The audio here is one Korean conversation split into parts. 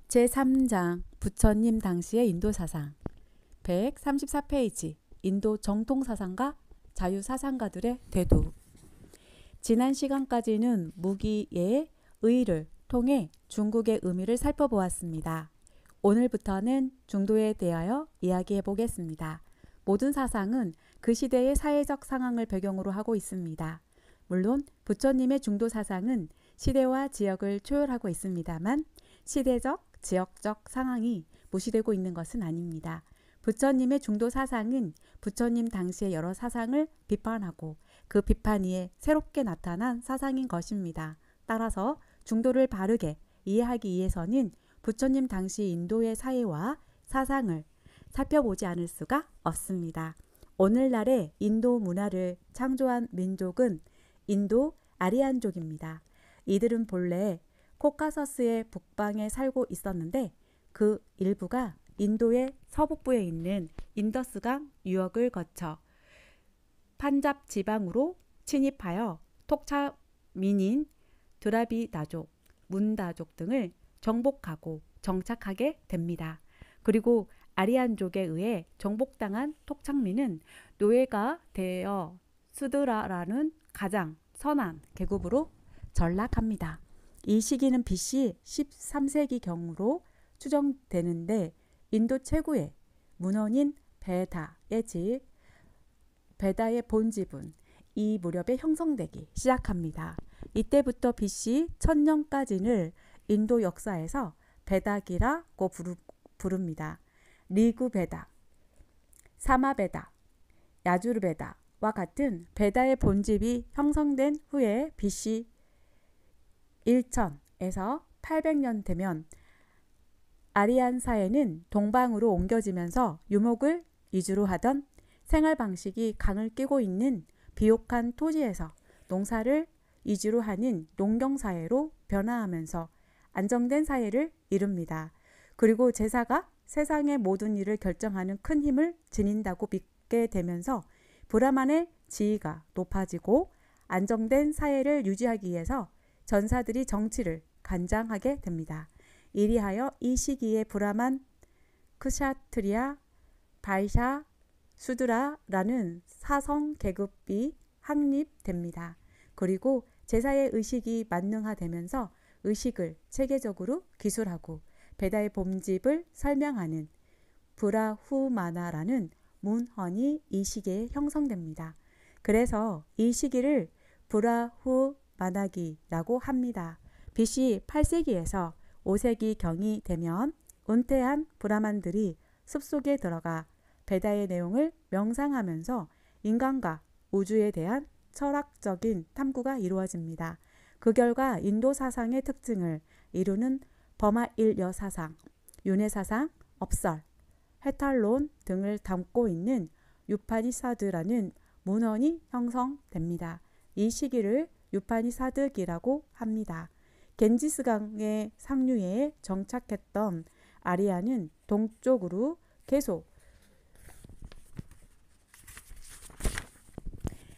제3장 부처님 당시의 인도 사상 134페이지 인도 정통 사상가 자유사상가들의 대도. 지난 시간까지는 무기의 의를 통해 중국의 의미를 살펴보았습니다. 오늘부터는 중도에 대하여 이야기해 보겠습니다. 모든 사상은 그 시대의 사회적 상황을 배경으로 하고 있습니다. 물론 부처님의 중도 사상은 시대와 지역을 초월하고 있습니다만 시대적, 지역적 상황이 무시되고 있는 것은 아닙니다. 부처님의 중도 사상은 부처님 당시의 여러 사상을 비판하고 그 비판 위에 새롭게 나타난 사상인 것입니다. 따라서 중도를 바르게 이해하기 위해서는 부처님 당시 인도의 사회와 사상을 살펴보지 않을 수가 없습니다. 오늘날의 인도 문화를 창조한 민족은 인도 아리안족입니다. 이들은 본래 코카서스의 북방에 살고 있었는데 그 일부가 인도의 서북부에 있는 인더스강 유역을 거쳐 판잡 지방으로 침입하여 톡차민인 드라비다족, 문다족 등을 정복하고 정착하게 됩니다. 그리고 아리안족에 의해 정복당한 톡착민은 노예가 되어 스드라라는 가장 선한 계급으로 전락합니다. 이 시기는 BC 13세기경으로 추정되는데 인도 최고의 문헌인 베다의 집, 베다의 본집은 이 무렵에 형성되기 시작합니다. 이때부터 BC 1000년까지를 인도 역사에서 베다기라고 부릅니다. 리구베다, 사마베다, 야주르베다와 같은 베다의 본집이 형성된 후에 BC 1000에서 800년 되면 아리안 사회는 동방으로 옮겨지면서 유목을 위주로 하던 생활 방식이 강을 끼고 있는 비옥한 토지에서 농사를 위주로 하는 농경사회로 변화하면서 안정된 사회를 이룹니다. 그리고 제사가 세상의 모든 일을 결정하는 큰 힘을 지닌다고 믿게 되면서 브라만의 지위가 높아지고 안정된 사회를 유지하기 위해서 전사들이 정치를 관장하게 됩니다. 이리하여 이 시기에 브라만, 크샤트리아, 바이샤, 수드라라는 사성 계급이 확립됩니다. 그리고 제사의 의식이 만능화되면서 의식을 체계적으로 기술하고 베다의 본집을 설명하는 브라후마나라는 문헌이 이 시기에 형성됩니다. 그래서 이 시기를 브라후마나기라고 합니다. BC 8세기에서 5세기경이 되면 은퇴한 브라만들이 숲속에 들어가 베다의 내용을 명상하면서 인간과 우주에 대한 철학적인 탐구가 이루어집니다. 그 결과 인도 사상의 특징을 이루는 버마일여 사상, 윤회 사상, 업설, 해탈론 등을 담고 있는 유파니사드라는 문헌이 형성됩니다. 이 시기를 유파니사드기라고 합니다. 겐지스강의 상류에 정착했던 아리아는 동쪽으로 계속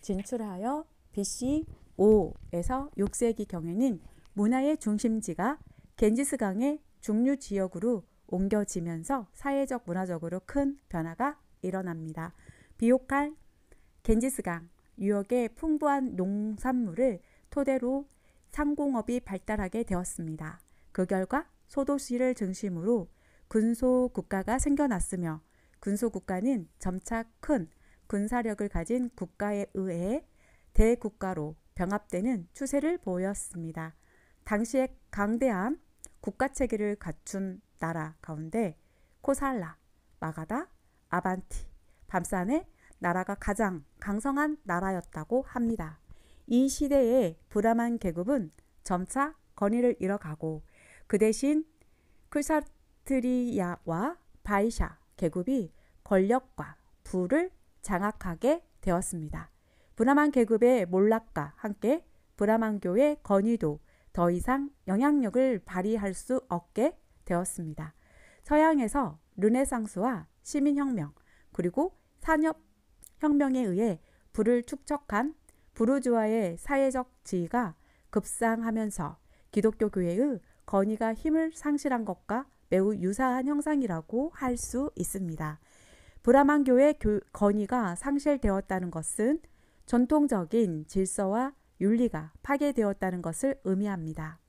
진출하여 BC 5에서 6세기경에는 문화의 중심지가 겐지스강의 중류 지역으로 옮겨지면서 사회적 문화적으로 큰 변화가 일어납니다. 비옥한 겐지스강 유역의 풍부한 농산물을 토대로 상공업이 발달하게 되었습니다. 그 결과 소도시를 중심으로 군소국가가 생겨났으며 군소국가는 점차 큰 군사력을 가진 국가에 의해 대국가로 병합되는 추세를 보였습니다. 당시에 강대한 국가체계를 갖춘 나라 가운데 코살라, 마가다, 아반티, 밤산의 나라가 가장 강성한 나라였다고 합니다. 이 시대의 브라만 계급은 점차 권위를 잃어가고 그 대신 크샤트리야와 바이샤 계급이 권력과 부를 장악하게 되었습니다. 브라만 계급의 몰락과 함께 브라만교의 권위도 더 이상 영향력을 발휘할 수 없게 되었습니다. 서양에서 르네상스와 시민혁명 그리고 산업혁명에 의해 부를 축적한 부르주아의 사회적 지위가 급상하면서 기독교 교회의 건의가 힘을 상실한 것과 매우 유사한 형상이라고 할 수 있습니다. 브라만교의 건의가 상실되었다는 것은 전통적인 질서와 윤리가 파괴되었다는 것을 의미합니다.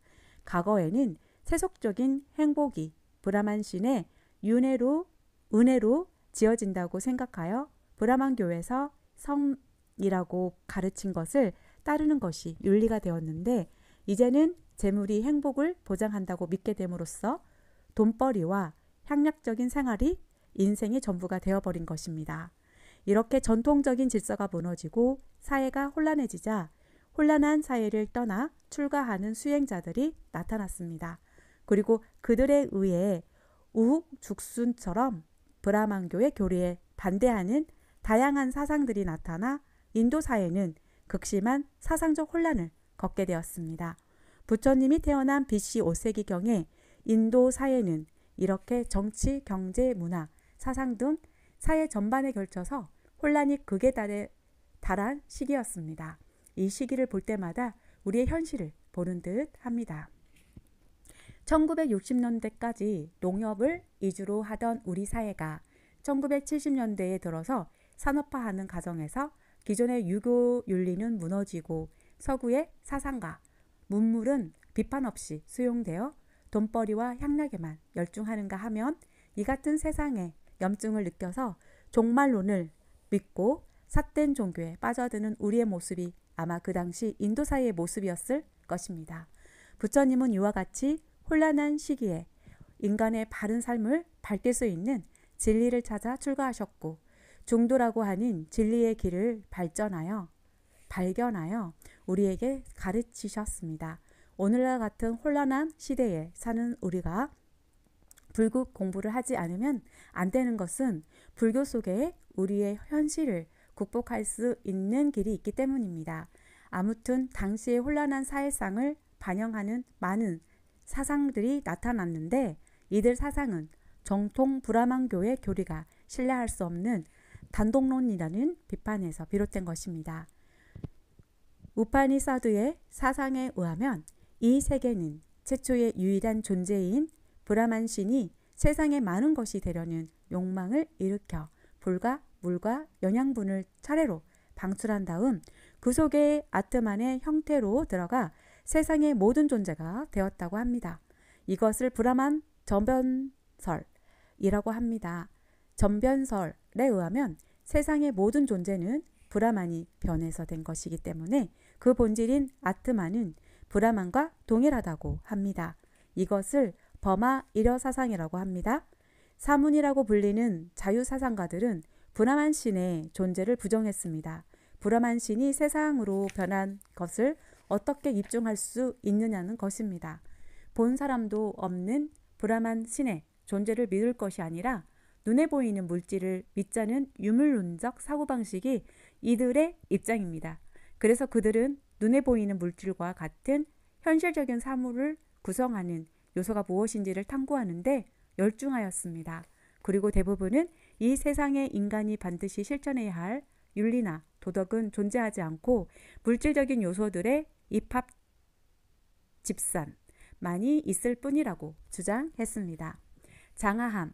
과거에는 세속적인 행복이 브라만 신의 은혜로 지어진다고 생각하여 브라만교에서 성이라고 가르친 것을 따르는 것이 윤리가 되었는데, 이제는 재물이 행복을 보장한다고 믿게 됨으로써 돈벌이와 향락적인 생활이 인생의 전부가 되어버린 것입니다. 이렇게 전통적인 질서가 무너지고 사회가 혼란해지자 혼란한 사회를 떠나 출가하는 수행자들이 나타났습니다. 그리고 그들에 의해 우후죽순처럼 브라만교의 교리에 반대하는 다양한 사상들이 나타나 인도 사회는 극심한 사상적 혼란을 겪게 되었습니다. 부처님이 태어난 BC 5세기경에 인도 사회는 이렇게 정치, 경제, 문화, 사상 등 사회 전반에 걸쳐서 혼란이 극에 달한 시기였습니다. 이 시기를 볼 때마다 우리의 현실을 보는 듯 합니다. 1960년대까지 농업을 위주로 하던 우리 사회가 1970년대에 들어서 산업화하는 과정에서 기존의 유교 윤리는 무너지고 서구의 사상과 문물은 비판 없이 수용되어 돈벌이와 향락에만 열중하는가 하면 이 같은 세상에 염증을 느껴서 종말론을 믿고 삿된 종교에 빠져드는 우리의 모습이 아마 그 당시 인도 사회의 모습이었을 것입니다. 부처님은 이와 같이 혼란한 시기에 인간의 바른 삶을 밝힐 수 있는 진리를 찾아 출가하셨고 중도라고 하는 진리의 길을 발견하여 우리에게 가르치셨습니다. 오늘날 같은 혼란한 시대에 사는 우리가 불교 공부를 하지 않으면 안 되는 것은 불교 속에 우리의 현실을 극복할 수 있는 길이 있기 때문입니다. 아무튼 당시의 혼란한 사회상을 반영하는 많은 사상들이 나타났는데 이들 사상은 정통 브라만교의 교리가 신뢰할 수 없는 단독론이라는 비판에서 비롯된 것입니다. 우파니사드의 사상에 의하면 이 세계는 최초의 유일한 존재인 브라만 신이 세상에 많은 것이 되려는 욕망을 일으켜 불과 물과 영양분을 차례로 방출한 다음 그 속에 아트만의 형태로 들어가 세상의 모든 존재가 되었다고 합니다. 이것을 브라만 전변설이라고 합니다. 전변설에 의하면 세상의 모든 존재는 브라만이 변해서 된 것이기 때문에 그 본질인 아트만은 브라만과 동일하다고 합니다. 이것을 버마 일여 사상이라고 합니다. 사문이라고 불리는 자유사상가들은 브라만 신의 존재를 부정했습니다. 브라만 신이 세상으로 변한 것을 어떻게 입증할 수 있느냐는 것입니다. 본 사람도 없는 브라만 신의 존재를 믿을 것이 아니라 눈에 보이는 물질을 믿자는 유물론적 사고방식이 이들의 입장입니다. 그래서 그들은 눈에 보이는 물질과 같은 현실적인 사물을 구성하는 요소가 무엇인지를 탐구하는데 열중하였습니다. 그리고 대부분은 이 세상에 인간이 반드시 실천해야 할 윤리나 도덕은 존재하지 않고 물질적인 요소들의 입합 집산만이 있을 뿐이라고 주장했습니다. 장하함,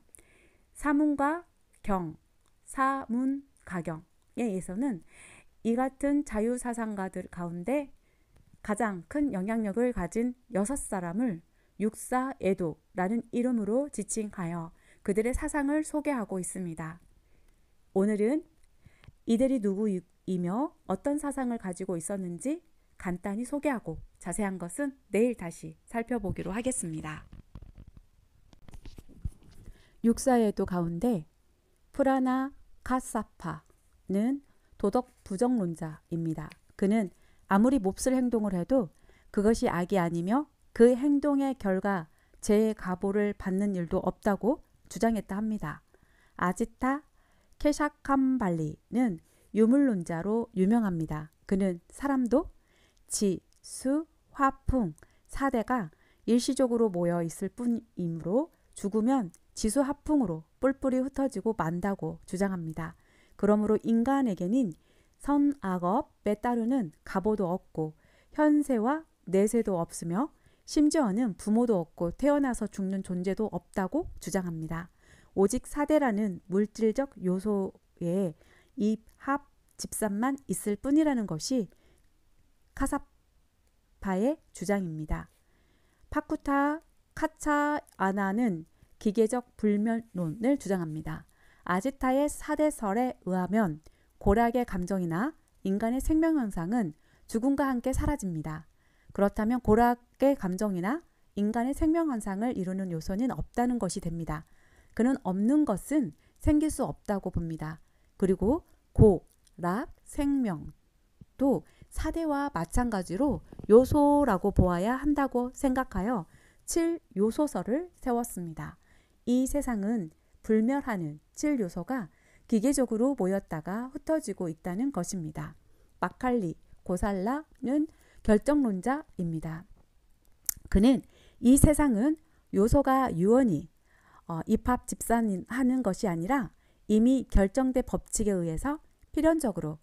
사문과 경, 사문가경에 의해서는 이 같은 자유사상가들 가운데 가장 큰 영향력을 가진 6사람을 육사애도라는 이름으로 지칭하여 그들의 사상을 소개하고 있습니다. 오늘은 이들이 누구이며 어떤 사상을 가지고 있었는지 간단히 소개하고 자세한 것은 내일 다시 살펴보기로 하겠습니다. 육사애도 가운데 프라나 카사파는 도덕 부정론자입니다. 그는 아무리 몹쓸 행동을 해도 그것이 악이 아니며 그 행동의 결과 재해 가보를 받는 일도 없다고 주장했다 합니다. 아지타 케샤캄발리는 유물론자로 유명합니다. 그는 사람도 지, 수, 화, 풍 4대가 일시적으로 모여 있을 뿐이므로 죽으면 지수 화풍으로 뿔뿔이 흩어지고 만다고 주장합니다. 그러므로 인간에게는 선악업에 따르는 가보도 없고 현세와 내세도 없으며 심지어는 부모도 없고 태어나서 죽는 존재도 없다고 주장합니다. 오직 사대라는 물질적 요소에 입합 집산만 있을 뿐이라는 것이 카사파의 주장입니다. 파쿠타 카차아나는 기계적 불멸론을 주장합니다. 아지타의 사대설에 의하면 고락의 감정이나 인간의 생명 현상은 죽음과 함께 사라집니다. 그렇다면 고락의 감정이나 인간의 생명 현상을 이루는 요소는 없다는 것이 됩니다. 그는 없는 것은 생길 수 없다고 봅니다. 그리고 고, 락, 생명도 사대와 마찬가지로 요소라고 보아야 한다고 생각하여 7요소설을 세웠습니다. 이 세상은 불멸하는 7요소가 기계적으로 모였다가 흩어지고 있다는 것입니다. 마칼리 고살라는 결정론자입니다. 그는 이 세상은 요소가 유언이 입합 집산하는 것이 아니라 이미 결정된 법칙에 의해서 필연적으로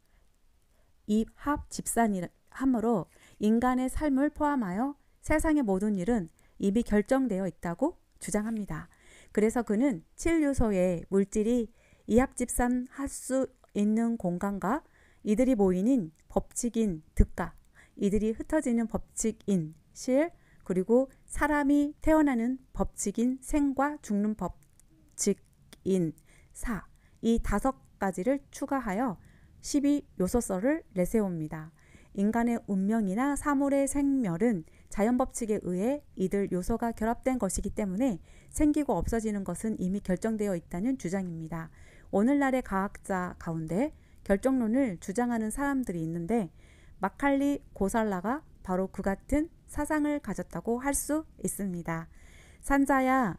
입합 집산함으로 인간의 삶을 포함하여 세상의 모든 일은 이미 결정되어 있다고 주장합니다. 그래서 그는 7요소의 물질이 이합집산할 수 있는 공간과 이들이 모이는 법칙인 득가, 이들이 흩어지는 법칙인 실, 그리고 사람이 태어나는 법칙인 생과 죽는 법칙인 사, 이 5가지를 추가하여 12요소설을 내세웁니다. 인간의 운명이나 사물의 생멸은 자연법칙에 의해 이들 요소가 결합된 것이기 때문에 생기고 없어지는 것은 이미 결정되어 있다는 주장입니다. 오늘날의 과학자 가운데 결정론을 주장하는 사람들이 있는데 마칼리 고살라가 바로 그 같은 사상을 가졌다고 할 수 있습니다. 산자야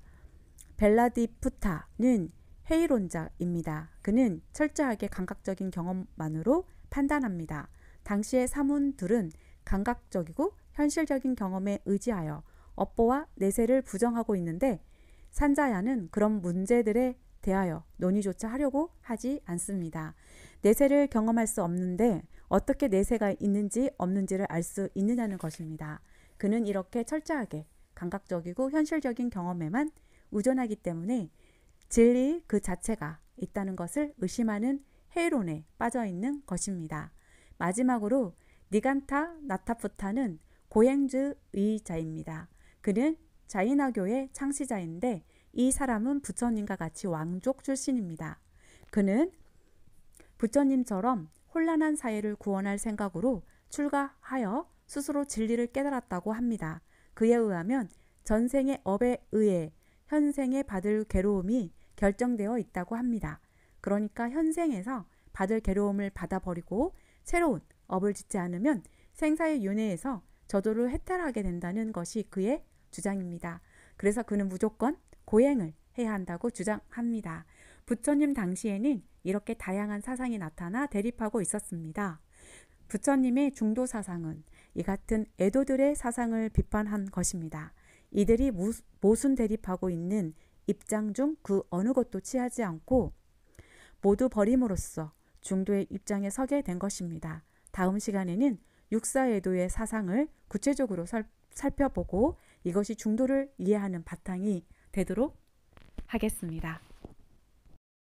벨라디푸타는 회의론자입니다. 그는 철저하게 감각적인 경험만으로 판단합니다. 당시의 사문들은 감각적이고 현실적인 경험에 의지하여 업보와 내세를 부정하고 있는데 산자야는 그런 문제들에 대하여 논의조차 하려고 하지 않습니다. 내세를 경험할 수 없는데 어떻게 내세가 있는지 없는지를 알 수 있느냐는 것입니다. 그는 이렇게 철저하게 감각적이고 현실적인 경험에만 의존하기 때문에 진리 그 자체가 있다는 것을 의심하는 회의론에 빠져 있는 것입니다. 마지막으로 니간타 나타푸타는 고행주의자입니다. 그는 자이나교의 창시자인데 이 사람은 부처님과 같이 왕족 출신입니다. 그는 부처님처럼 혼란한 사회를 구원할 생각으로 출가하여 스스로 진리를 깨달았다고 합니다. 그에 의하면 전생의 업에 의해 현생에 받을 괴로움이 결정되어 있다고 합니다. 그러니까 현생에서 받을 괴로움을 받아버리고 새로운 업을 짓지 않으면 생사의 윤회에서 저도를 해탈하게 된다는 것이 그의 주장입니다. 그래서 그는 무조건 고행을 해야 한다고 주장합니다. 부처님 당시에는 이렇게 다양한 사상이 나타나 대립하고 있었습니다. 부처님의 중도 사상은 이 같은 에도들의 사상을 비판한 것입니다. 이들이 모순 대립하고 있는 입장 중 그 어느 것도 취하지 않고 모두 버림으로써 중도의 입장에 서게 된 것입니다. 다음 시간에는 육사에도의 사상을 구체적으로 살펴보고 이것이 중도를 이해하는 바탕이 되도록 하겠습니다.